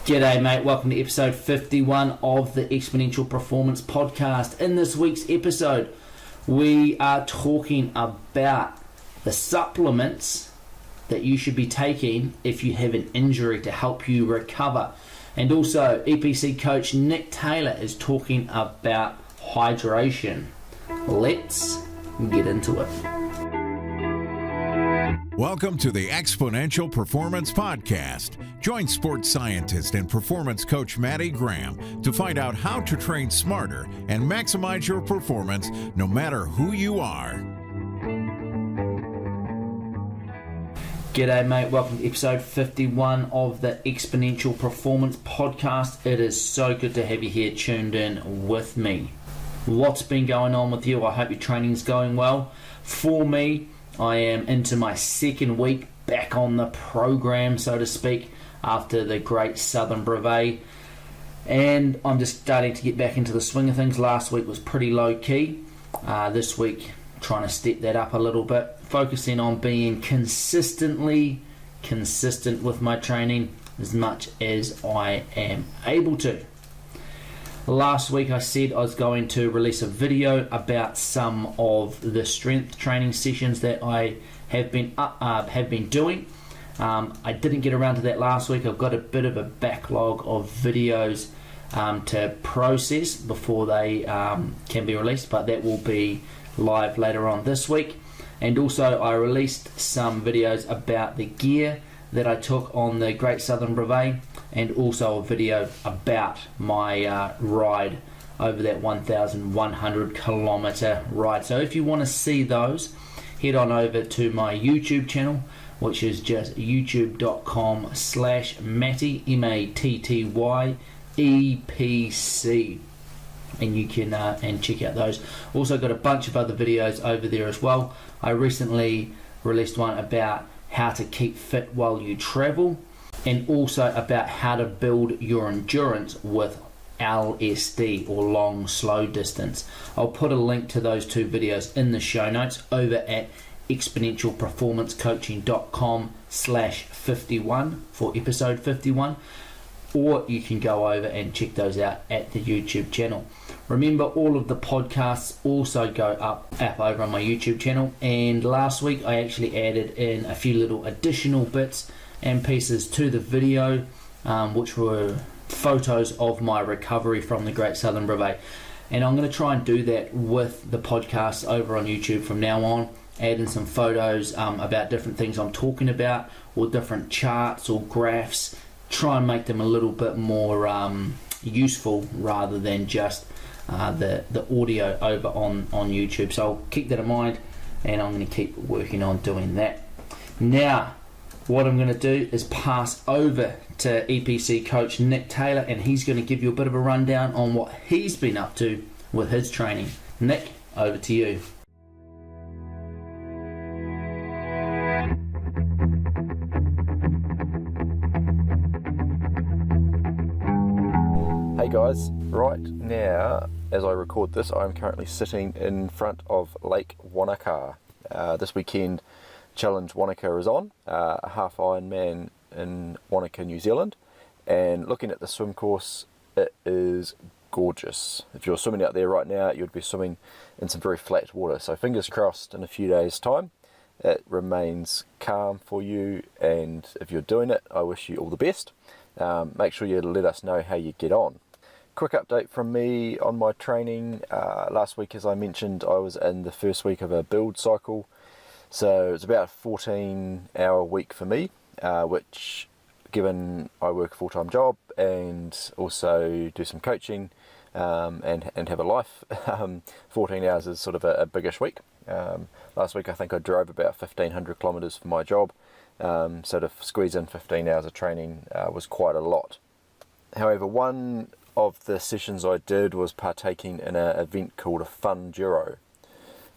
G'day mate, welcome to episode 51 of the Exponential Performance Podcast. In this week's episode, we are talking about the supplements that you should be taking if you have an injury to help you recover. And also, EPC coach Nick Taylor is talking about hydration. Let's get into it. Welcome to the Exponential Performance Podcast. Join sports scientist and performance coach Matty Graham to find out how to train smarter and maximize your performance no matter who you are. G'day mate, welcome to episode 51 of the Exponential Performance Podcast. It is so good to have you here tuned in with me. What's been going on with you? I hope your training's going well. For me, I am into my second week back on the program, so to speak, after the Great Southern Brevet, and I'm just starting to get back into the swing of things. Last week was pretty low key. This week, trying to step that up a little bit, focusing on being consistent with my training as much as I am able to. Last week I said I was going to release a video about some of the strength training sessions that I have been doing. I didn't get around to that last week. I've got a bit of a backlog of videos to process before they can be released, but that will be live later on this week. And also I released some videos about the gear that I took on the Great Southern Brevet, and also a video about my ride over that 1,100 kilometer ride. So if you want to see those, head on over to my YouTube channel, which is just youtube.com/Matty, MATTYEPC, and you can and check out those. Also got a bunch of other videos over there as well. I recently released one about how to keep fit while you travel, and also about how to build your endurance with LSD, or long slow distance. I'll put a link to those two videos in the show notes over at exponentialperformancecoaching.com/51 for episode 51, or you can go over and check those out at the YouTube channel. Remember, all of the podcasts also go up over on my YouTube channel, and last week I actually added in a few little additional bits and pieces to the video, which were photos of my recovery from the Great Southern Brevet. And I'm going to try and do that with the podcast over on YouTube from now on, add in some photos about different things I'm talking about, or different charts or graphs, try and make them a little bit more useful rather than just the audio over on YouTube. So I'll keep that in mind, and I'm going to keep working on doing that. Now, what I'm going to do is pass over to EPC coach Nick Taylor, and he's going to give you a bit of a rundown on what he's been up to with his training. Nick, over to you. Hey guys, right now as I record this, I'm currently sitting in front of Lake Wanaka. This weekend Challenge Wanaka is on, a half Ironman in Wanaka, New Zealand, and looking at the swim course, it is gorgeous. If you're swimming out there right now, you'd be swimming in some very flat water, so fingers crossed in a few days time it remains calm for you, and if you're doing it, I wish you all the best. Make sure you let us know how you get on. Quick update from me on my training. Last week, as I mentioned, I was in the first week of a build cycle. So it's about a 14-hour week for me, which, given I work a full-time job and also do some coaching and have a life, 14 hours is sort of a biggish week. Last week I think I drove about 1,500 kilometres for my job, so to squeeze in 15 hours of training was quite a lot. However, one of the sessions I did was partaking in an event called a Fun Duro.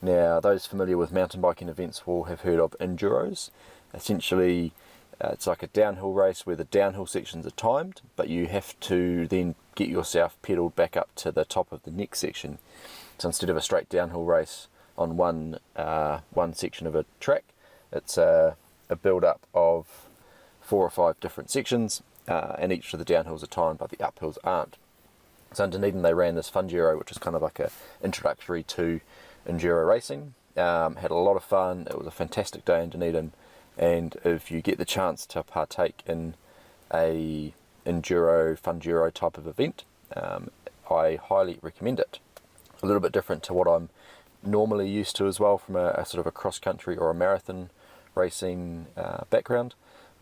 Now, those familiar with mountain biking events will have heard of enduros. Essentially, it's like a downhill race where the downhill sections are timed, but you have to then get yourself pedalled back up to the top of the next section. So instead of a straight downhill race on one section of a track, it's a build-up of 4 or 5 different sections, and each of the downhills are timed, but the uphills aren't. So in Dunedin they ran this Fun-Giro, which is kind of like a introductory to enduro racing. Had a lot of fun. It was a fantastic day in Dunedin, and if you get the chance to partake in a enduro, Fun-Giro type of event, I highly recommend it. A little bit different to what I'm normally used to as well from a sort of a cross-country or a marathon racing background,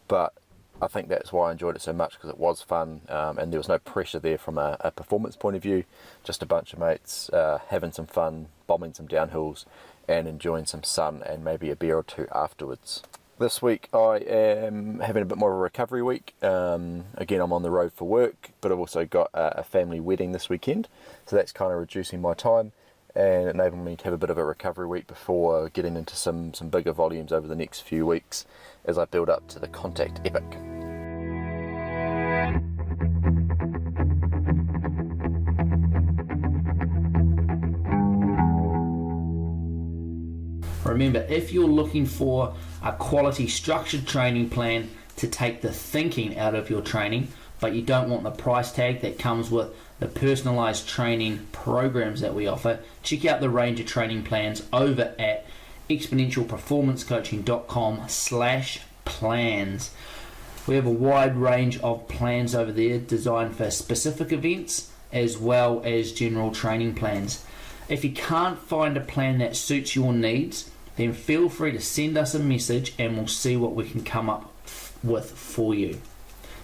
but I think that's why I enjoyed it so much, because it was fun, and there was no pressure there from a performance point of view, just a bunch of mates having some fun, bombing some downhills and enjoying some sun and maybe a beer or two afterwards. This week I am having a bit more of a recovery week. Again, I'm on the road for work, but I've also got a family wedding this weekend, so that's kind of reducing my time and enabling me to have a bit of a recovery week before getting into some bigger volumes over the next few weeks as I build up to the Contact Epic. Remember, if you're looking for a quality structured training plan to take the thinking out of your training, but you don't want the price tag that comes with the personalized training programs that we offer, check out the range of training plans over at exponentialperformancecoaching.com/plans. We have a wide range of plans over there designed for specific events as well as general training plans. If you can't find a plan that suits your needs, then feel free to send us a message and we'll see what we can come up with for you.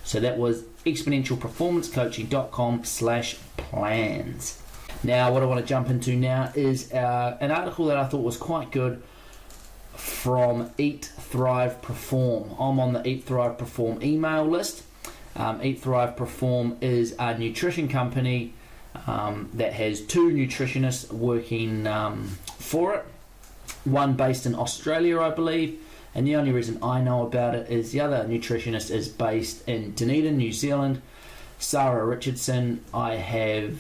So that was exponentialperformancecoaching.com/plans. Now what I want to jump into now is an article that I thought was quite good from Eat, Thrive, Perform. I'm on the Eat, Thrive, Perform email list. Eat, Thrive, Perform is a nutrition company that has two nutritionists working for it. One based in Australia, I believe, and the only reason I know about it is the other nutritionist is based in Dunedin, New Zealand. Sarah Richardson, I have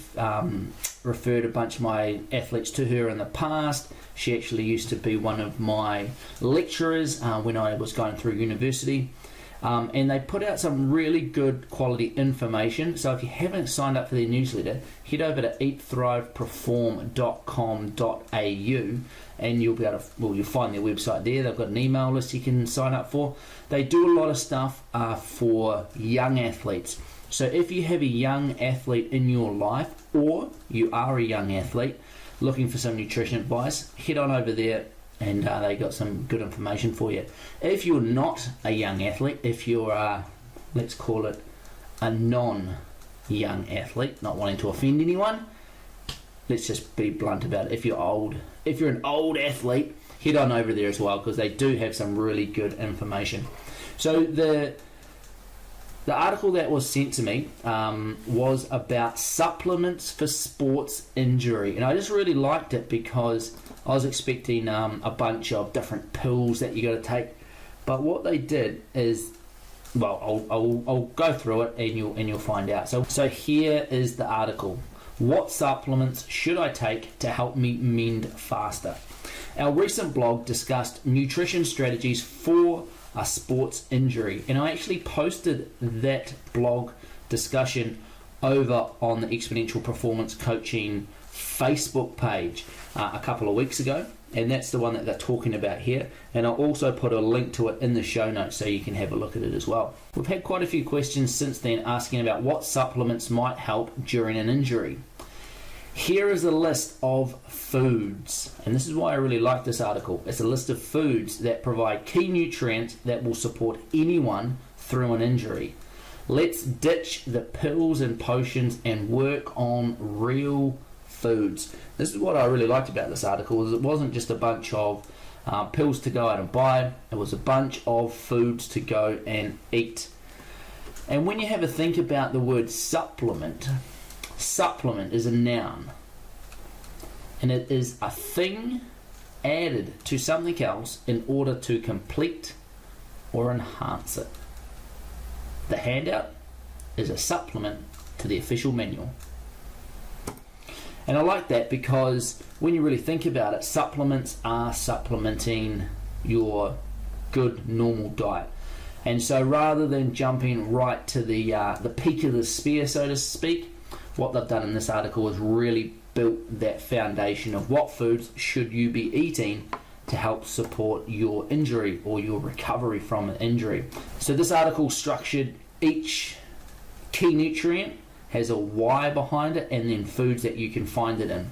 referred a bunch of my athletes to her in the past. She actually used to be one of my lecturers when I was going through university. And they put out some really good quality information. So if you haven't signed up for their newsletter, head over to eatthriveperform.com.au and you'll be able to, you'll find their website there. They've got an email list you can sign up for. They do a lot of stuff for young athletes. So if you have a young athlete in your life, or you are a young athlete looking for some nutrition advice, head on over there and they got some good information for you. If you're not a young athlete, if you're let's call it a non-young athlete, not wanting to offend anyone, let's just be blunt about it. If you're an old athlete, head on over there as well, because they do have some really good information. So the article that was sent to me was about supplements for sports injury, and I just really liked it because I was expecting a bunch of different pills that you got to take, but what they did is, well, I'll go through it and you'll find out. So here is the article. What supplements should I take to help me mend faster? Our recent blog discussed nutrition strategies for a sports injury, and I actually posted that blog discussion over on the Exponential Performance Coaching Facebook page a couple of weeks ago, and that's the one that they're talking about here, and I'll also put a link to it in the show notes so you can have a look at it as well. We've had quite a few questions since then asking about what supplements might help during an injury. Here is a list of foods, and this is why I really like this article. It's a list of foods that provide key nutrients that will support anyone through an injury. Let's ditch the pills and potions and work on real foods. This is what I really liked about this article, is it wasn't just a bunch of pills to go out and buy. It was a bunch of foods to go and eat. And when you have a think about the word supplement is a noun, and it is a thing added to something else in order to complete or enhance it. The handout is a supplement to the official manual. And I like that because when you really think about it, supplements are supplementing your good normal diet. And so rather than jumping right to the peak of the spear, so to speak, what they've done in this article is really built that foundation of what foods should you be eating to help support your injury or your recovery from an injury. So this article structured each key nutrient, has a why behind it, and then foods that you can find it in.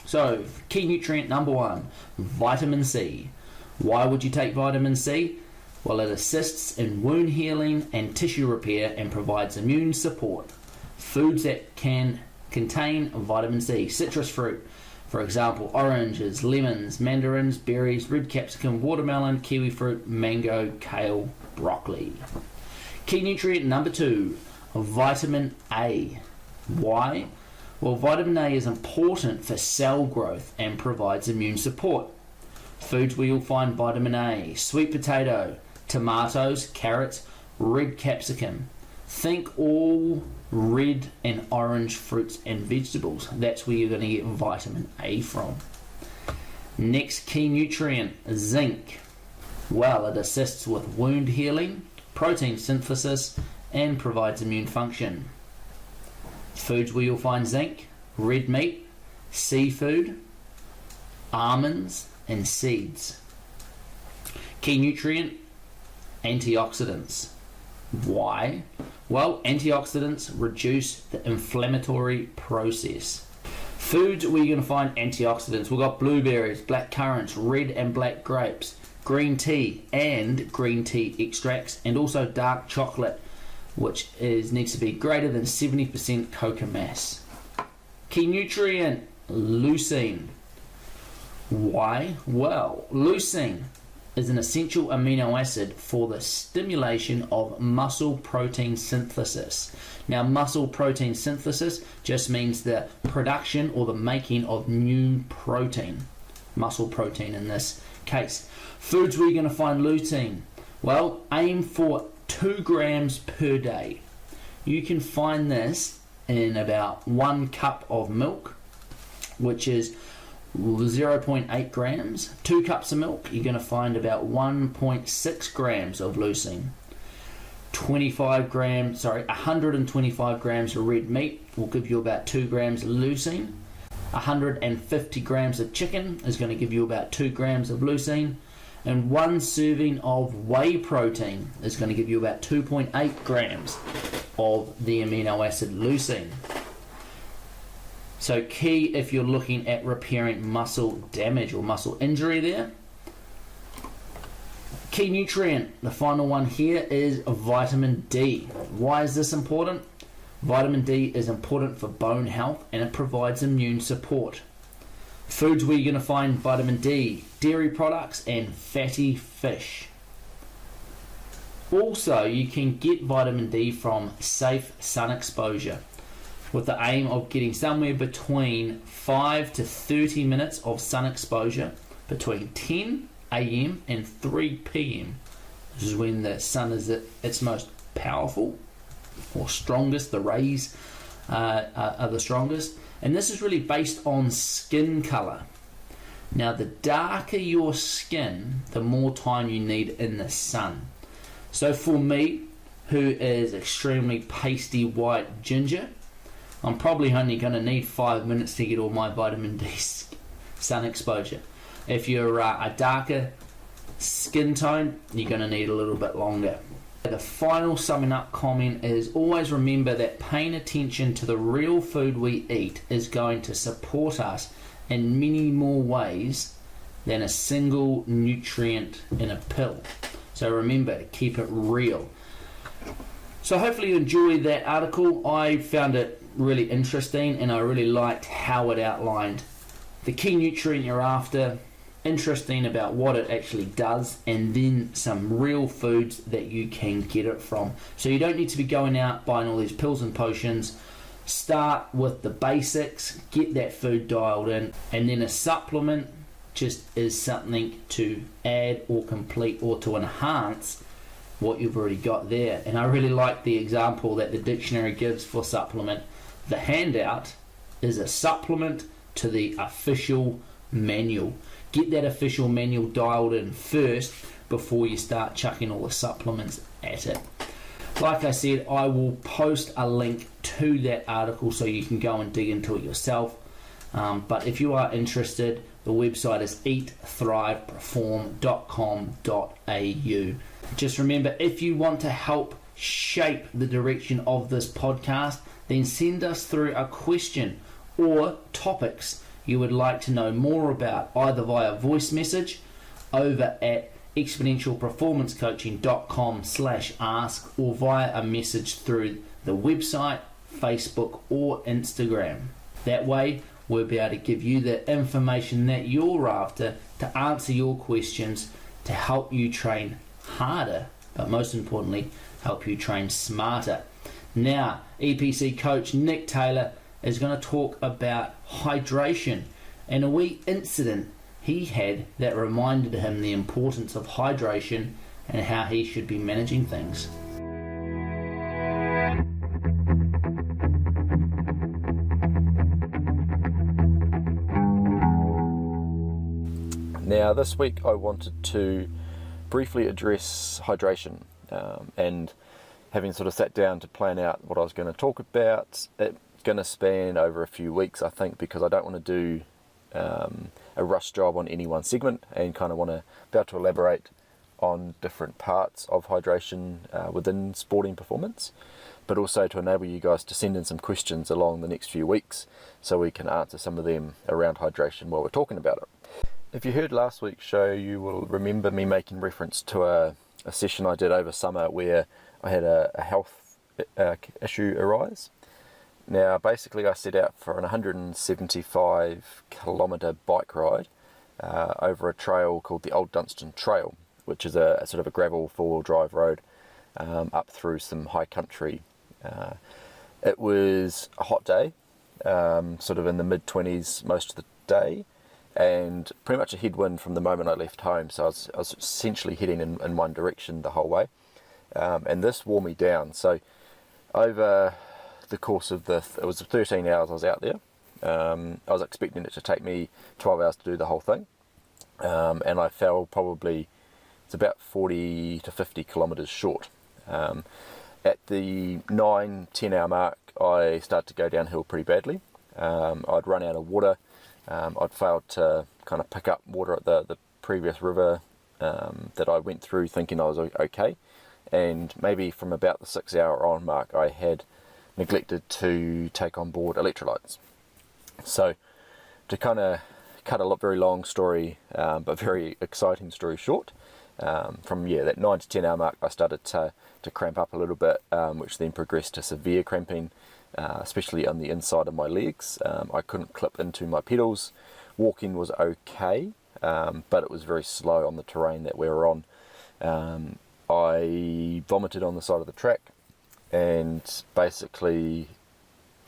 So key nutrient number 1, vitamin C. Why would you take vitamin C? Well, it assists in wound healing and tissue repair and provides immune support. Foods that can contain vitamin C: citrus fruit, for example, oranges, lemons, mandarins, berries, red capsicum, watermelon, kiwi fruit, mango, kale, broccoli. Key nutrient number 2, vitamin A. Why? Well, vitamin A is important for cell growth and provides immune support. Foods where you'll find vitamin A: sweet potato, tomatoes, carrots, red capsicum. Think all red and orange fruits and vegetables. That's where you're going to get vitamin A from. Next key nutrient, zinc. Well, it assists with wound healing, protein synthesis, and provides immune function. Foods where you'll find zinc: red meat, seafood, almonds, and seeds. Key nutrient, antioxidants. Why? Well, antioxidants reduce the inflammatory process. Foods where you're going to find antioxidants: we've got blueberries, black currants, red and black grapes, green tea and green tea extracts, and also dark chocolate, which needs to be greater than 70% cocoa mass. Key nutrient, leucine. Why? Well, leucine is an essential amino acid for the stimulation of muscle protein synthesis. Now, muscle protein synthesis just means the production or the making of new protein, muscle protein in this case. Foods where you're going to find leucine: well, aim for 2 grams per day. You can find this in about 1 cup of milk, which is 0.8 grams. 2 cups of milk, you're going to find about 1.6 grams of leucine. 125 grams of red meat will give you about 2 grams of leucine. 150 grams of chicken is going to give you about 2 grams of leucine. And 1 serving of whey protein is going to give you about 2.8 grams of the amino acid leucine. So key if you're looking at repairing muscle damage or muscle injury there. Key nutrient, the final one here, is vitamin D. Why is this important? Vitamin D is important for bone health and it provides immune support. Foods where you're going to find vitamin D: dairy products and fatty fish. Also, you can get vitamin D from safe sun exposure, with the aim of getting somewhere between 5 to 30 minutes of sun exposure between 10 a.m. and 3 p.m. This is when the sun is at its most powerful or strongest. The rays are the strongest. And this is really based on skin colour. Now, the darker your skin, the more time you need in the sun. So for me, who is extremely pasty white ginger, I'm probably only going to need 5 minutes to get all my vitamin D sun exposure. If you're a darker skin tone, you're going to need a little bit longer. The final summing up comment is: always remember that paying attention to the real food we eat is going to support us in many more ways than a single nutrient in a pill. So remember to keep it real. So hopefully you enjoyed that article. I found it really interesting and I really liked how it outlined the key nutrient you're after, interesting about what it actually does, and then some real foods that you can get it from. So you don't need to be going out buying all these pills and potions. Start with the basics, get that food dialed in, and then a supplement just is something to add or complete or to enhance what you've already got there. And I really like the example that the dictionary gives for supplement. The handout is a supplement to the official manual. Get that official manual dialed in first before you start chucking all the supplements at it. Like I said, I will post a link to that article so you can go and dig into it yourself. But if you are interested, the website is eatthriveperform.com.au. Just remember, if you want to help shape the direction of this podcast, then send us through a question or topics you would like to know more about, either via voice message over at exponentialperformancecoaching.com/ask or via a message through the website, Facebook or Instagram. That way we'll be able to give you the information that you're after to answer your questions, to help you train harder, but most importantly, help you train smarter. Now, EPC coach Nick Taylor is going to talk about hydration and a wee incident he had that reminded him the importance of hydration and how he should be managing things. Now, this week I wanted to briefly address hydration, and having sort of sat down to plan out what I was going to talk about, it's going to span over a few weeks, I think, because I don't want to do a rush job on any one segment, and kind of want to be able to elaborate on different parts of hydration within sporting performance, but also to enable you guys to send in some questions along the next few weeks so we can answer some of them around hydration while we're talking about it. If you heard last week's show, you will remember me making reference to a session I did over summer where I had a health issue arise. Now, basically I set out for an 175 kilometre bike ride over a trail called the Old Dunstan Trail, which is a sort of a gravel four-wheel drive road up through some high country. It was a hot day, sort of in the mid-20s most of the day, and pretty much a headwind from the moment I left home, so I was essentially heading in one direction the whole way, and this wore me down. So over the course of it was 13 hours I was out there. I was expecting it to take me 12 hours to do the whole thing, and I fell probably, it's about 40 to 50 kilometres short. At the 9-10 hour mark I started to go downhill pretty badly. I'd run out of water. I'd failed to kind of pick up water at the previous river that I went through, thinking I was okay, and maybe from about the 6 hour on mark I had neglected to take on board electrolytes. So to kind of cut a very long story but very exciting story short, from that 9 to 10 hour mark I started to cramp up a little bit, which then progressed to severe cramping, especially on the inside of my legs. I couldn't clip into my pedals. Walking was okay, but it was very slow on the terrain that we were on. I vomited on the side of the track, and basically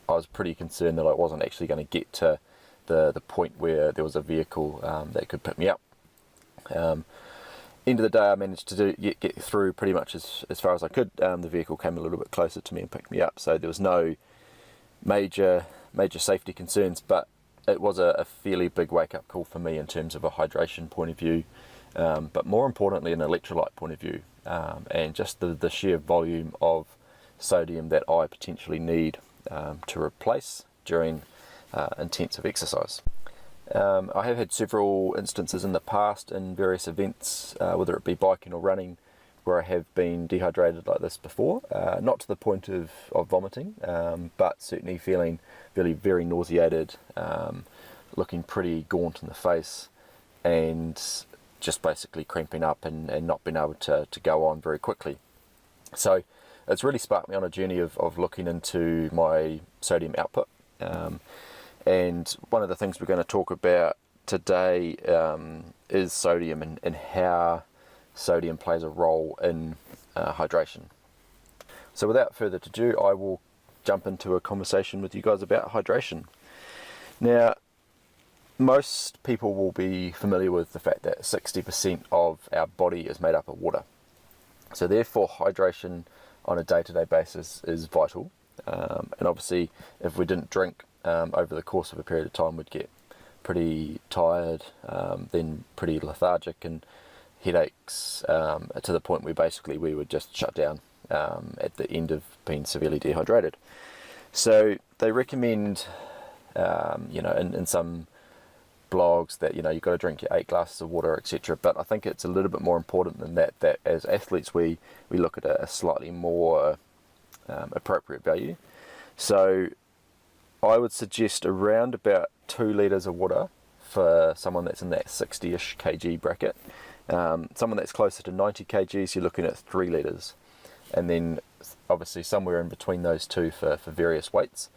I was pretty concerned that I wasn't actually going to get to the point where there was a vehicle that could pick me up. End of the day I managed to get through pretty much as far as I could. The vehicle came a little bit closer to me and picked me up, so there was no major safety concerns, but it was a fairly big wake-up call for me in terms of a hydration point of view, but more importantly an electrolyte point of view, and just the sheer volume of sodium that I potentially need to replace during intensive exercise. I have had several instances in the past in various events, whether it be biking or running, where I have been dehydrated like this before, not to the point of vomiting, but certainly feeling really very nauseated, looking pretty gaunt in the face, and just basically cramping up and not being able to go on very quickly. So it's really sparked me on a journey of looking into my sodium output, and one of the things we're going to talk about today is sodium and how sodium plays a role in hydration. So without further ado, I will jump into a conversation with you guys about hydration. Now, most people will be familiar with the fact that 60% of our body is made up of water. So therefore, hydration on a day-to-day basis is vital. And obviously, if we didn't drink over the course of a period of time, we'd get pretty tired, then pretty lethargic, and headaches, to the point where basically we would just shut down at the end of being severely dehydrated. So they recommend, in some blogs that, you've got to drink your 8 glasses of water, etc. But I think it's a little bit more important than that, that as athletes we look at a slightly more appropriate value. So I would suggest around about 2 litres of water for someone that's in that 60-ish kg bracket. Someone that's closer to 90 kgs, you're looking at 3 litres. And then obviously somewhere in between those two for various weights.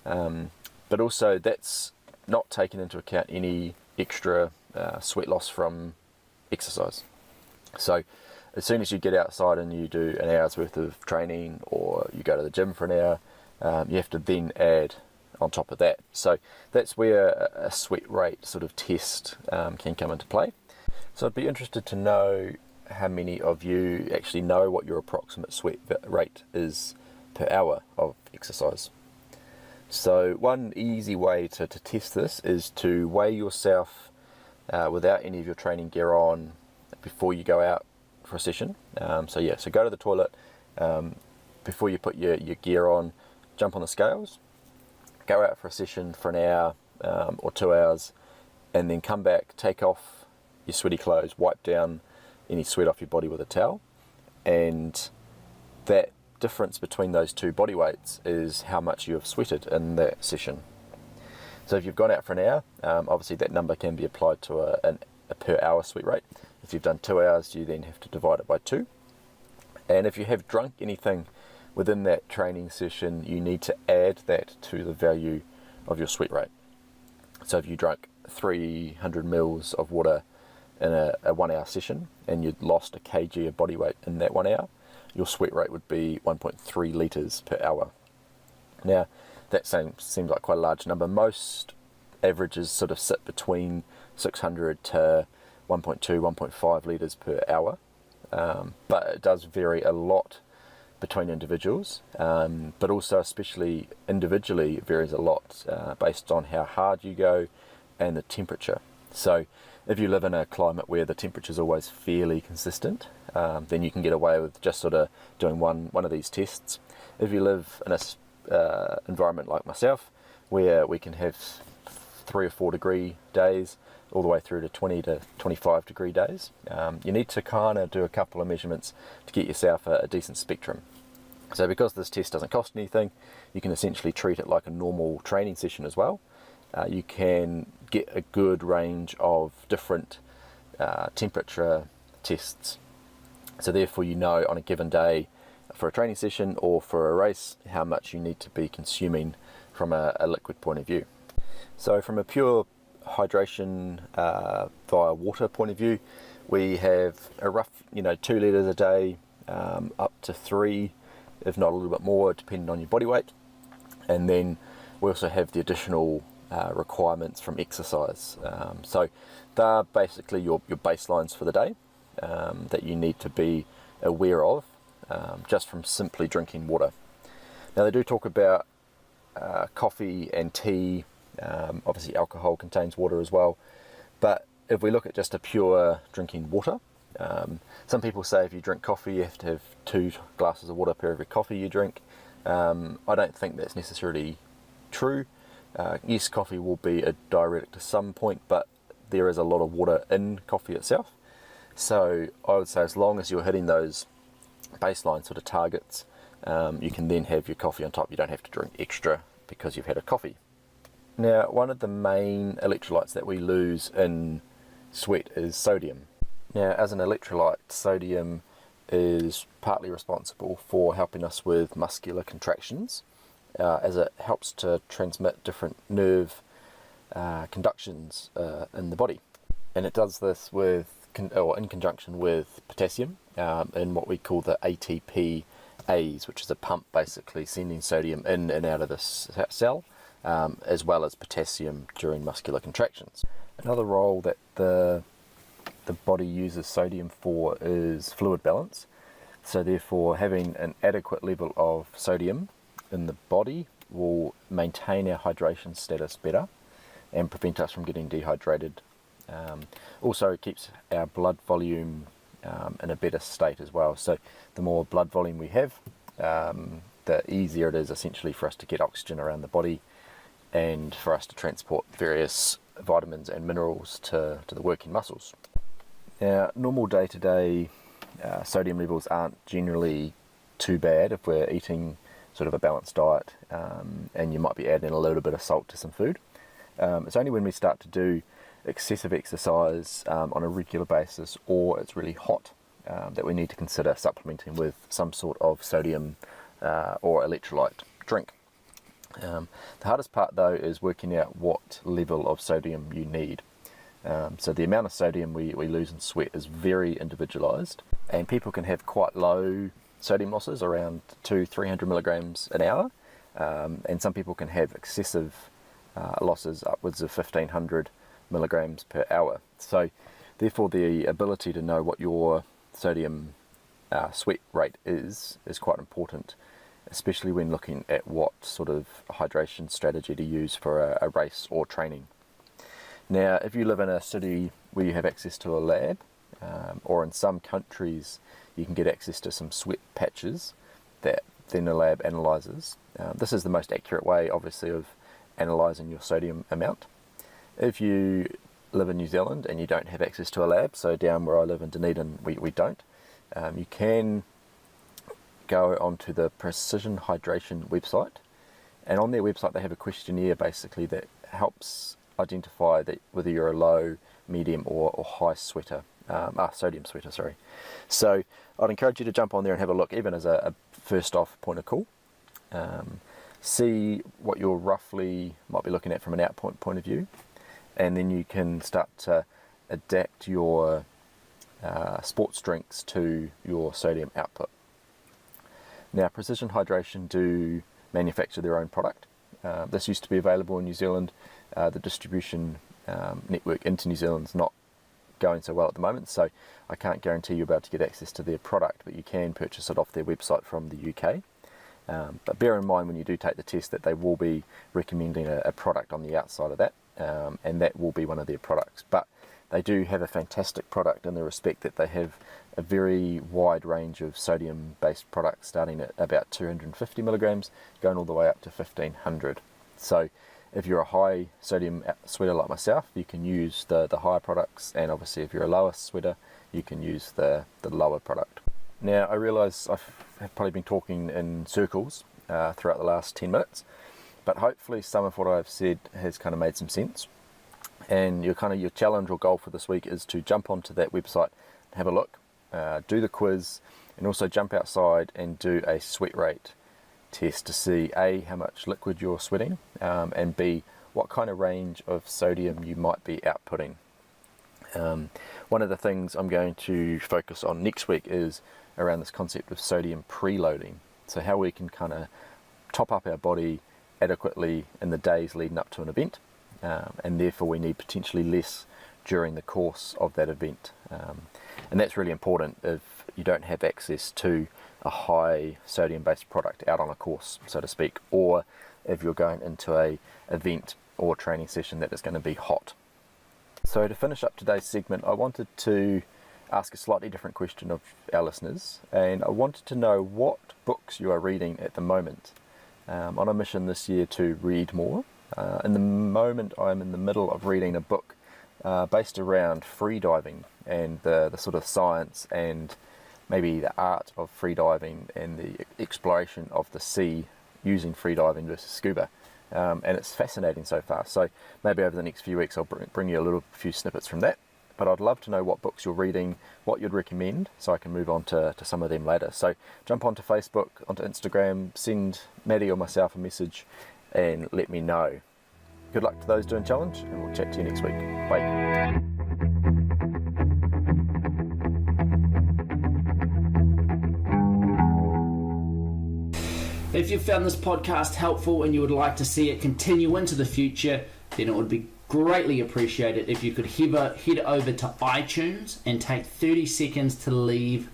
But also that's not taking into account any extra sweat loss from exercise. So as soon as you get outside and you do an hour's worth of training, or you go to the gym for an hour, you have to then add on top of that. So that's where a sweat rate sort of test can come into play. So I'd be interested to know how many of you actually know what your approximate sweat rate is per hour of exercise. So one easy way to test this is to weigh yourself without any of your training gear on before you go out for a session. So go to the toilet before you put your gear on, jump on the scales, go out for a session for an hour or 2 hours, and then come back, take off your sweaty clothes, wipe down any sweat off your body with a towel, and that difference between those two body weights is how much you have sweated in that session. So if you've gone out for an hour, obviously that number can be applied to a per hour sweat rate. If you've done 2 hours, you then have to divide it by 2. And if you have drunk anything within that training session, you need to add that to the value of your sweat rate. So if you drank 300 mils of water in a 1 hour session and you'd lost a kg of body weight in that 1 hour, your sweat rate would be 1.3 litres per hour. Now, that seems like quite a large number. Most averages sort of sit between 600 to 1.2, 1.5 litres per hour, but it does vary a lot between individuals, but also especially individually it varies a lot based on how hard you go and the temperature. So if you live in a climate where the temperature is always fairly consistent, then you can get away with just sort of doing one of these tests. If you live in a environment like myself, where we can have 3 or 4 degree days all the way through to 20 to 25 degree days, you need to kind of do a couple of measurements to get yourself a decent spectrum. So because this test doesn't cost anything, you can essentially treat it like a normal training session as well. You can get a good range of different temperature tests. So therefore you know on a given day for a training session or for a race how much you need to be consuming from a liquid point of view. So from a pure hydration via water point of view, we have a rough 2 litres a day, up to 3, if not a little bit more, depending on your body weight. And then we also have the additional requirements from exercise. So they're basically your baselines for the day that you need to be aware of just from simply drinking water. Now they do talk about coffee and tea. Obviously alcohol contains water as well, but if we look at just a pure drinking water, some people say if you drink coffee you have to have 2 glasses of water per every coffee you drink. I don't think that's necessarily true. Yes, coffee will be a diuretic to some point, but there is a lot of water in coffee itself. So I would say as long as you're hitting those baseline sort of targets, you can then have your coffee on top. You don't have to drink extra because you've had a coffee. Now, one of the main electrolytes that we lose in sweat is sodium. Now, as an electrolyte, sodium is partly responsible for helping us with muscular contractions, as it helps to transmit different nerve conductions in the body. And it does this in conjunction with potassium in what we call the ATPase, which is a pump basically sending sodium in and out of the cell, as well as potassium during muscular contractions. Another role that the body uses sodium for is fluid balance. So therefore having an adequate level of sodium in the body will maintain our hydration status better and prevent us from getting dehydrated Also, it keeps our blood volume in a better state as well. So the more blood volume we have, the easier it is essentially for us to get oxygen around the body and for us to transport various vitamins and minerals to the working muscles. Now, normal day-to-day sodium levels aren't generally too bad if we're eating sort of a balanced diet, and you might be adding a little bit of salt to some food. It's only when we start to do excessive exercise on a regular basis, or it's really hot, that we need to consider supplementing with some sort of sodium or electrolyte drink. The hardest part though is working out what level of sodium you need. So the amount of sodium we lose in sweat is very individualised, and people can have quite low sodium losses, around 200-300 milligrams an hour, and some people can have excessive losses upwards of 1500 milligrams per hour. So therefore the ability to know what your sodium sweat rate is quite important, especially when looking at what sort of hydration strategy to use for a race or training. Now, if you live in a city where you have access to a lab, or in some countries you can get access to some sweat patches that then the lab analyses. This is the most accurate way, obviously, of analysing your sodium amount. If you live in New Zealand and you don't have access to a lab, so down where I live in Dunedin we don't, you can go onto the Precision Hydration website, and on their website they have a questionnaire basically that helps identify that whether you're a low, medium or high sweater, sodium sweater, sorry. So I'd encourage you to jump on there and have a look, even as a first off point of call. See what you're roughly might be looking at from an output point of view, and then you can start to adapt your sports drinks to your sodium output. Now, Precision Hydration do manufacture their own product. This used to be available in New Zealand. The distribution network into New Zealand's not going so well at the moment, so I can't guarantee you're about to get access to their product, but you can purchase it off their website from the UK. But bear in mind when you do take the test that they will be recommending a product on the outside of that, and that will be one of their products. But they do have a fantastic product in the respect that they have a very wide range of sodium based products, starting at about 250 milligrams going all the way up to 1500. So if you're a high sodium sweater like myself, you can use the higher products, and obviously if you're a lower sweater you can use the lower product. Now, I realise I've probably been talking in circles throughout the last 10 minutes, but hopefully some of what I've said has kind of made some sense. And your challenge or goal for this week is to jump onto that website and have a look, do the quiz, and also jump outside and do a sweat rate test to see A, how much liquid you're sweating, and B, what kind of range of sodium you might be outputting. One of the things I'm going to focus on next week is around this concept of sodium preloading. So how we can kind of top up our body adequately in the days leading up to an event, and therefore we need potentially less during the course of that event. And that's really important if you don't have access to a high sodium based product out on a course, so to speak, or if you're going into a event or training session that is going to be hot. So to finish up today's segment, I wanted to ask a slightly different question of our listeners, and I wanted to know what books you are reading at the moment. On a mission this year to read more. In the moment I'm in the middle of reading a book based around freediving and the sort of science and maybe the art of freediving and the exploration of the sea using freediving versus scuba. And it's fascinating so far. So maybe over the next few weeks I'll bring you a few snippets from that. But I'd love to know what books you're reading, what you'd recommend, so I can move on to some of them later. So jump onto Facebook, onto Instagram, send Maddie or myself a message and let me know. Good luck to those doing challenge, and we'll chat to you next week. Bye. If you found this podcast helpful and you would like to see it continue into the future, then it would be greatly appreciated if you could head over to iTunes and take 30 seconds to leave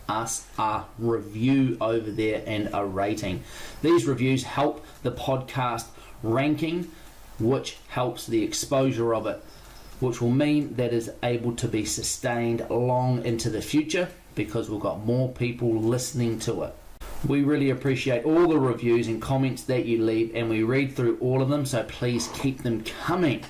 us a review over there and a rating. These reviews help the podcast ranking, which helps the exposure of it. which will mean that is able to be sustained long into the future because we've got more people listening to it. We really appreciate all the reviews and comments that you leave, and we read through all of them, so please keep them coming.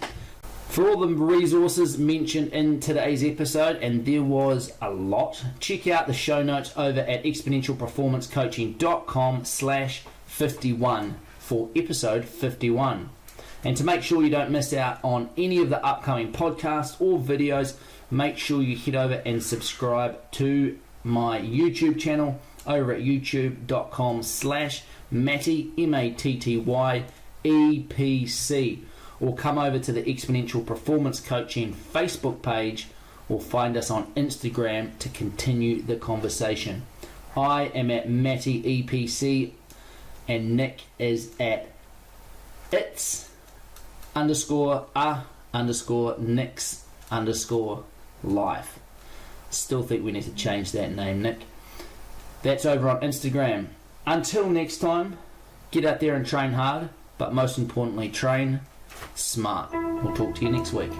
For all the resources mentioned in today's episode, and there was a lot, check out the show notes over at exponentialperformancecoaching.com/51 for episode 51. And to make sure you don't miss out on any of the upcoming podcasts or videos, make sure you head over and subscribe to my YouTube channel over at youtube.com/Matty, MATTY, or come over to the Exponential Performance Coaching Facebook page, or find us on Instagram to continue the conversation. I am at Matty EPC, and Nick is at its_a_Nix_life. Still think we need to change that name, Nick. That's over on Instagram. Until next time, get out there and train hard, but most importantly, train smart. We'll talk to you next week.